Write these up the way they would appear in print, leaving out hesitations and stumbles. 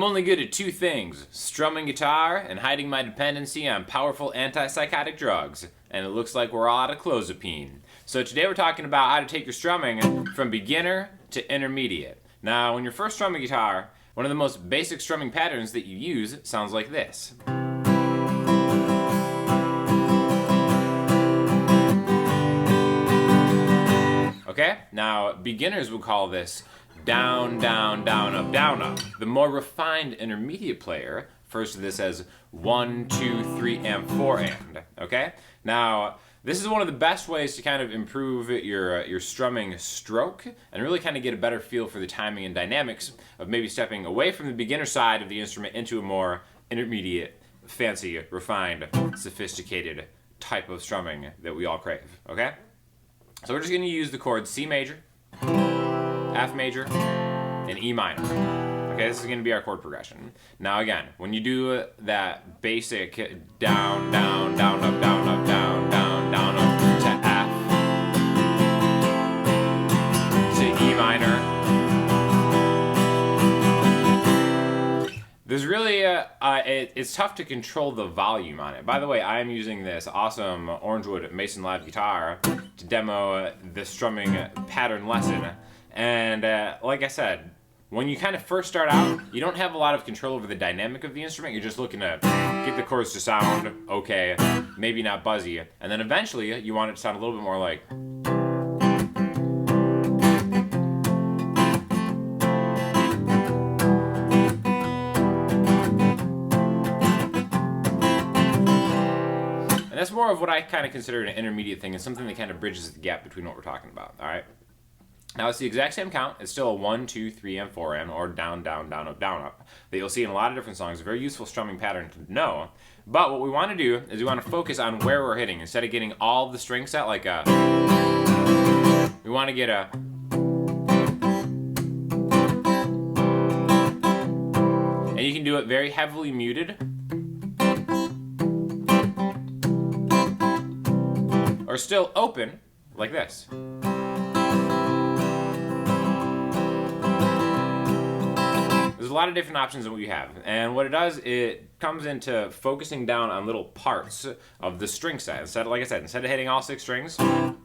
I'm only good at two things, strumming guitar and hiding my dependency on powerful antipsychotic drugs. And it looks like we're all out of clozapine. So today we're talking about how to take your strumming from beginner to intermediate. Now, when you're first strumming guitar, one of the most basic strumming patterns that you use sounds like this. Okay? Now, beginners would call this down, down, down, up, down, up. The more refined intermediate player refers to this as 1, 2, 3, and 4 and. Okay? Now, this is one of the best ways to kind of improve your strumming stroke and really kind of get a better feel for the timing and dynamics of maybe stepping away from the beginner side of the instrument into a more intermediate, fancy, refined, sophisticated type of strumming that we all crave. Okay? So we're just going to use the chords C major, F major, and E minor. Okay, this is going to be our chord progression. Now again, when you do that basic down, down, down, up, down, up, down, down, down, up to F, to E minor, there's really, it's tough to control the volume on it. By the way, I am using this awesome Orangewood Mason Live guitar to demo the strumming pattern lesson. And like I said, when you kind of first start out, you don't have a lot of control over the dynamic of the instrument. You're just looking to get the chords to sound okay, maybe not buzzy. And then eventually, you want it to sound a little bit more like... And that's more of what I kind of consider an intermediate thing. It's something that kind of bridges the gap between what we're talking about, all right? Now it's the exact same count. It's still a 1, 2, 3, and 4 and, or down, down, down, up, down, up, that you'll see in a lot of different songs. A very useful strumming pattern to know. But what we want to do is we want to focus on where we're hitting. Instead of getting all the string set like a... We want to get a... And you can do it very heavily muted. Or still open, like this. There's a lot of different options in what you have, and what it does, it comes into focusing down on little parts of the string set. Instead, like I said, instead of hitting all 6 strings, we're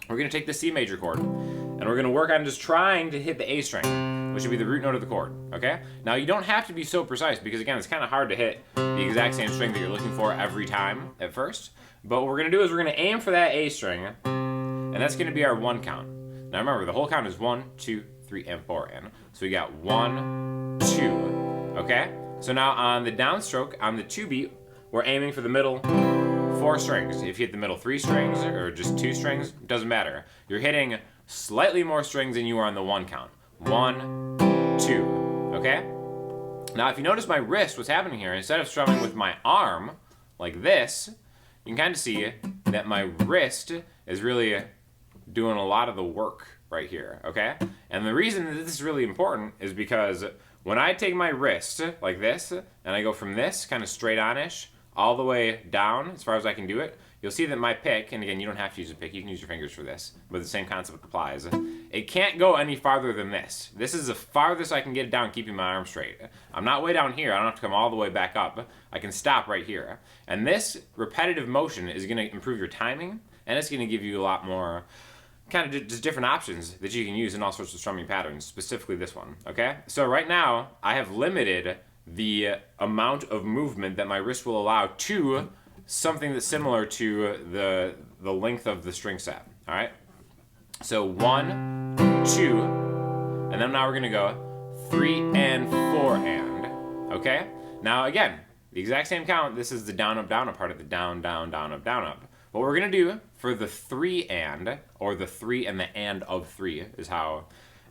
going to take the C major chord, and we're going to work on just trying to hit the A string, which would be the root note of the chord, okay? Now, you don't have to be so precise, because again, it's kind of hard to hit the exact same string that you're looking for every time at first, but what we're going to do is we're going to aim for that A string, and that's going to be our 1 count. Now remember, the whole count is 1, 2, 3, and 4 and. So we got 1, 2, okay? So now on the downstroke, on the 2 beat, we're aiming for the middle 4 strings. If you hit the middle 3 strings or just 2 strings, doesn't matter. You're hitting slightly more strings than you are on the 1 count. 1, 2, okay? Now if you notice my wrist, what's happening here, instead of strumming with my arm, like this, you can kind of see that my wrist is really doing a lot of the work right here, okay? And the reason that this is really important is because when I take my wrist like this, and I go from this kind of straight on-ish, all the way down as far as I can do it, you'll see that my pick, and again, you don't have to use a pick, you can use your fingers for this, but the same concept applies. It can't go any farther than this. This is the farthest I can get it down keeping my arm straight. I'm not way down here, I don't have to come all the way back up. I can stop right here. And this repetitive motion is going to improve your timing, and it's going to give you a lot more kind of just different options that you can use in all sorts of strumming patterns, specifically this one, okay? So right now, I have limited the amount of movement that my wrist will allow to something that's similar to the length of the string set, all right? So 1, 2, and then now we're gonna go 3 and 4 and, okay? Now again, the exact same count, this is the down, up, part of the down, down, down, up, down, up. What we're gonna do for the 3 and, or the 3 and the and of 3 is how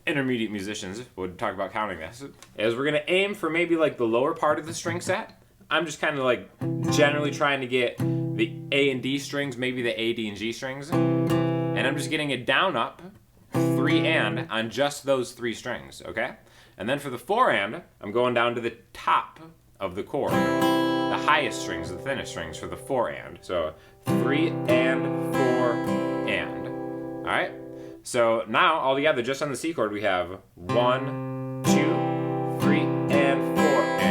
intermediate musicians would talk about counting this, is we're gonna aim for maybe like the lower part of the string set. I'm just kind of like generally trying to get the A and D strings, maybe the A, D, and G strings, and I'm just getting it down up 3 and on just those 3 strings, okay? And then for the 4 and, I'm going down to the top of the chord, the highest strings, the thinnest strings for the 4 and. So 3 and 4 and, all right? So now altogether, just on the C chord, we have 1, 2, 3, and 4 and.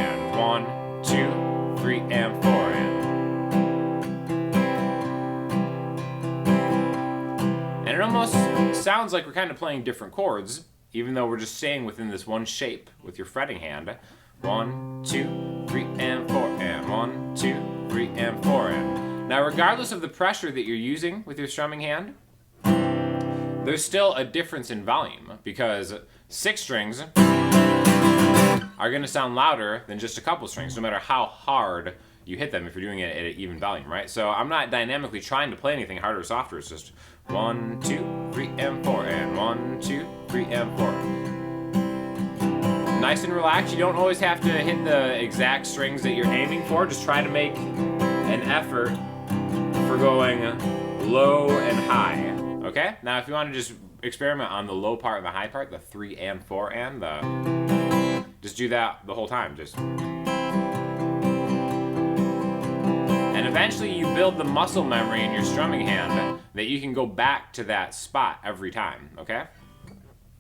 sounds like we're kind of playing different chords, even though we're just staying within this one shape with your fretting hand. 1, 2, 3, and 4, and 1, 2, 3, and 4, and. Now, regardless of the pressure that you're using with your strumming hand, there's still a difference in volume, because 6 strings are going to sound louder than just a couple strings, no matter how hard you hit them if you're doing it at an even volume, right? So I'm not dynamically trying to play anything harder or softer. It's just 1, 2, 3, and 4, and 1, 2, 3, and 4. Nice and relaxed. You don't always have to hit the exact strings that you're aiming for. Just try to make an effort for going low and high. Okay? Now, if you want to just experiment on the low part and the high part, the 3 and 4 and just do that the whole time. And eventually you build the muscle memory in your strumming hand that you can go back to that spot every time, okay?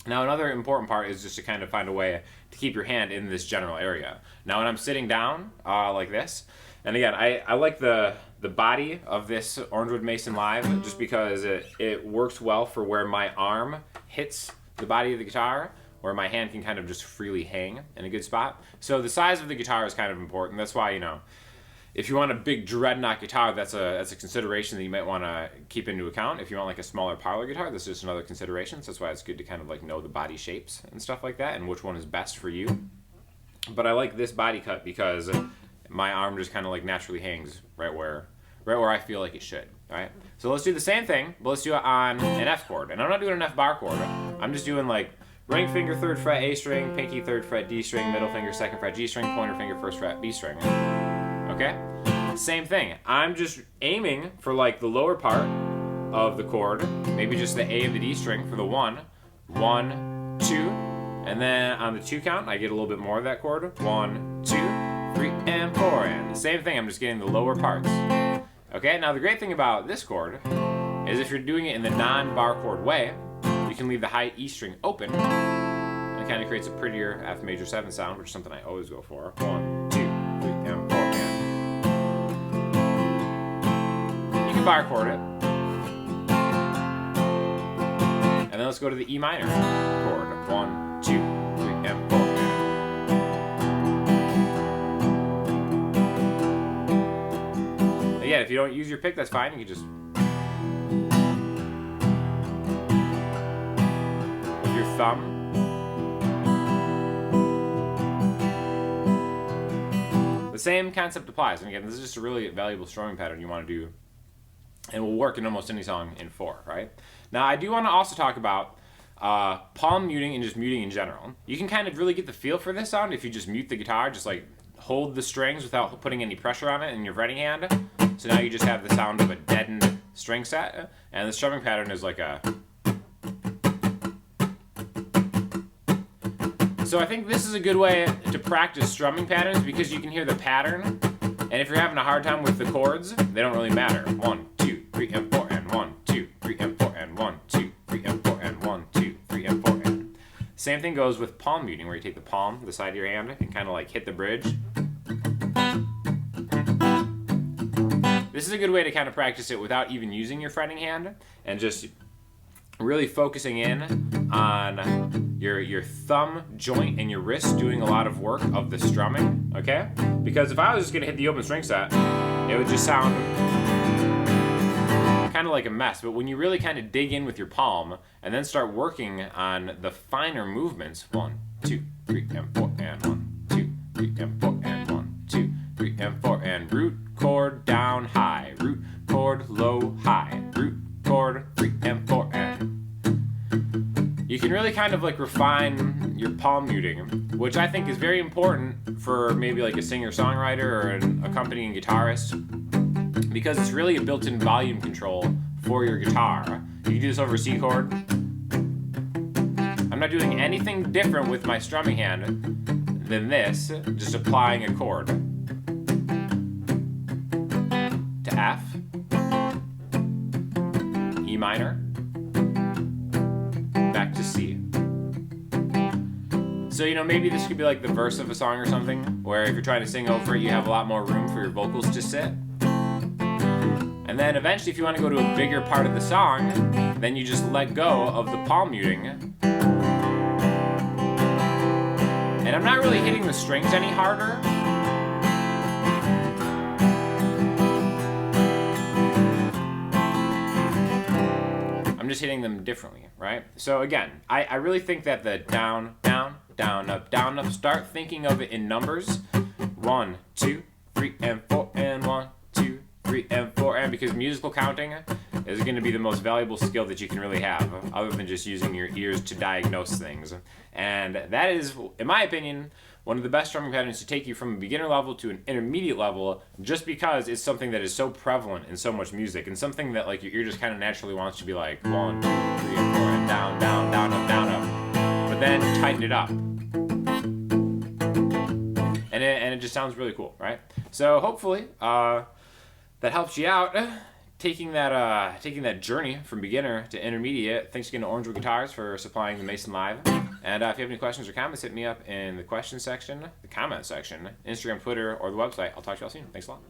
Now, another important part is just to kind of find a way to keep your hand in this general area. Now, when I'm sitting down like this, and again, I like the body of this Orangewood Mason Live just because it works well for where my arm hits the body of the guitar, where my hand can kind of just freely hang in a good spot. So the size of the guitar is kind of important. That's why, you know, if you want a big dreadnought guitar, that's a consideration that you might want to keep into account. If you want like a smaller parlor guitar, that's just another consideration. So that's why it's good to kind of like know the body shapes and stuff like that and which one is best for you. But I like this body cut because my arm just kind of like naturally hangs right where I feel like it should. All right. So let's do the same thing, but let's do it on an F chord. And I'm not doing an F bar chord. I'm just doing like ring finger 3rd fret A string, pinky 3rd fret D string, middle finger 2nd fret G string, pointer finger 1st fret B string. Okay? Same thing. I'm just aiming for like the lower part of the chord, maybe just the A of the D string for the 1, 1, 2, and then on the 2 count, I get a little bit more of that chord. 1, 2, 3, and 4, and same thing. I'm just getting the lower parts. Okay? Now the great thing about this chord is if you're doing it in the non-bar chord way, you can leave the high E string open, and it kind of creates a prettier F major 7 sound, which is something I always go for. 1, 2, 3, and 4, and. You can bar chord it. And then let's go to the E minor chord. 1, 2, 3, and 4. Again, if you don't use your pick, that's fine. You can just with your thumb. The same concept applies. And again, this is just a really valuable strumming pattern you want to do, and will work in almost any song in 4, right? Now, I do want to also talk about palm muting and just muting in general. You can kind of really get the feel for this sound if you just mute the guitar, just like hold the strings without putting any pressure on it in your fretting hand. So now you just have the sound of a deadened string set, and the strumming pattern is like a. So I think this is a good way to practice strumming patterns because you can hear the pattern, and if you're having a hard time with the chords, they don't really matter. 1, 2, 3, and 4, and 1, 2, 3, and 4, and 1, 2, 3, and 4, and 1, 2, 3, and 4, and. Same thing goes with palm muting, where you take the palm, the side of your hand, and kind of like hit the bridge. This is a good way to kind of practice it without even using your fretting hand, and just really focusing in on your thumb joint and your wrist doing a lot of work of the strumming, okay? Because if I was just gonna hit the open string set, it would just sound kind of like a mess. But when you really kind of dig in with your palm and then start working on the finer movements, 1, 2, 3, and 4, and 1, 2, 3, and 4, and 1, 2, 3, and 4, and root chord down high, root chord low high, root chord 3 and 4 and. You can really kind of like refine your palm muting, which I think is very important for maybe like a singer-songwriter or an accompanying guitarist, because it's really a built-in volume control for your guitar. You can do this over C chord. I'm not doing anything different with my strumming hand than this, just applying a chord to F, E minor, back to C. So, you know, maybe this could be like the verse of a song or something, where if you're trying to sing over it, you have a lot more room for your vocals to sit. And then eventually, if you want to go to a bigger part of the song, then you just let go of the palm muting. And I'm not really hitting the strings any harder. I'm just hitting them differently, right? So again, I really think that the down, down, down, up, start thinking of it in numbers. 1, 2, 3, and 4, and 1, 2, 3, and 4, and because musical counting is going to be the most valuable skill that you can really have, other than just using your ears to diagnose things. And that is, in my opinion, one of the best strumming patterns to take you from a beginner level to an intermediate level, just because it's something that is so prevalent in so much music, and something that like your ear just kind of naturally wants to be like 1, 2, 3, and 4, and down, down, down, up, down, up. But then tighten it up. And it just sounds really cool, right? So hopefully that helps you out. Taking that journey from beginner to intermediate. Thanks again to Orangewood Guitars for supplying the Mason Live. And if you have any questions or comments, hit me up in the question section, the comment section, Instagram, Twitter, or the website. I'll talk to y'all soon. Thanks a lot.